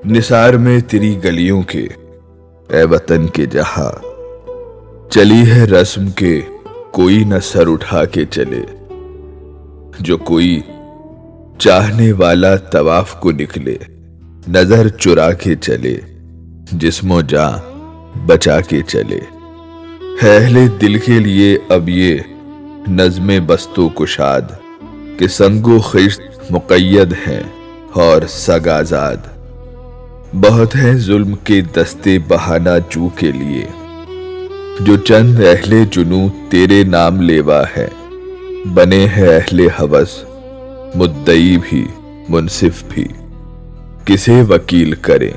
निसार में तेरी गलियों के ए वतन के जहां चली है रस्म के कोई न सर उठा के चले। जो कोई चाहने वाला तवाफ को निकले नजर चुरा के चले, जिस्मो जां बचा के चले। है अहले दिल के लिए अब ये नज़्मे बस्तो कुशाद कि संगो खिश्त मुक़य्यद हैं और सग आज़ाद। बहुत हैं जुल्म के दस्ते बहाना जू के लिए, जो चंद अहले जुनू तेरे नाम लेवा है। बने हैं अहले हवस मुद्दई भी मुनसिफ भी, किसे वकील करें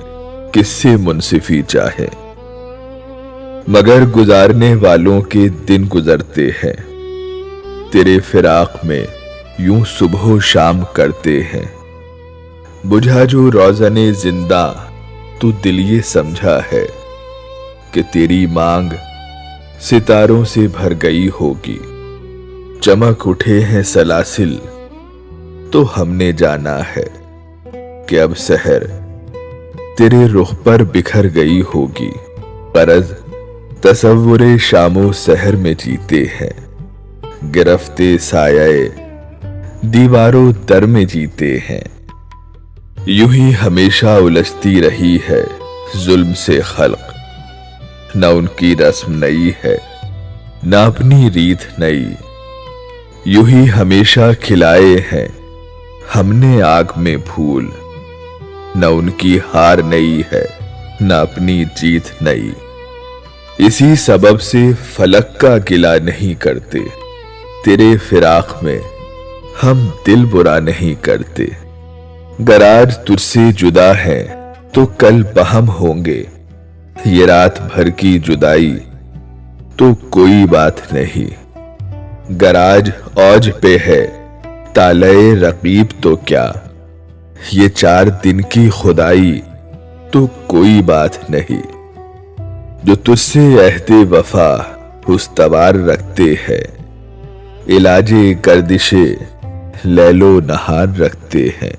किससे मुनसिफी चाहे। मगर गुजारने वालों के दिन गुजरते हैं, तेरे फिराक में यूं सुबह शाम करते हैं। बुझा जो रोज़ने जिंदा तू दिल ये समझा है कि तेरी मांग सितारों से भर गई होगी। चमक उठे हैं सलासिल तो हमने जाना है कि अब सहर तेरे रुख पर बिखर गई होगी। गरज तसव्वुरे शामो सहर में जीते हैं, गिरफ्ते साये दीवारों दर में जीते हैं। यूं ही हमेशा उलझती रही है जुल्म से खल्क, न उनकी रस्म नई है न अपनी रीत नई। यूं ही हमेशा खिलाए हैं हमने आग में फूल, न उनकी हार नई है न अपनी जीत नई। इसी सबब से फलक का गिला नहीं करते, तेरे फिराक में हम दिल बुरा नहीं करते। गर आज तुझसे जुदा है तो कल बहम होंगे, ये रात भर की जुदाई तो कोई बात नहीं। गर आज औज पे है ताले रकीब तो क्या, ये 4 दिन की खुदाई तो कोई बात नहीं। जो तुझसे अहदे वफा हुस्तवार रखते हैं, इलाजे गर्दिशे लैलो नहार रखते हैं।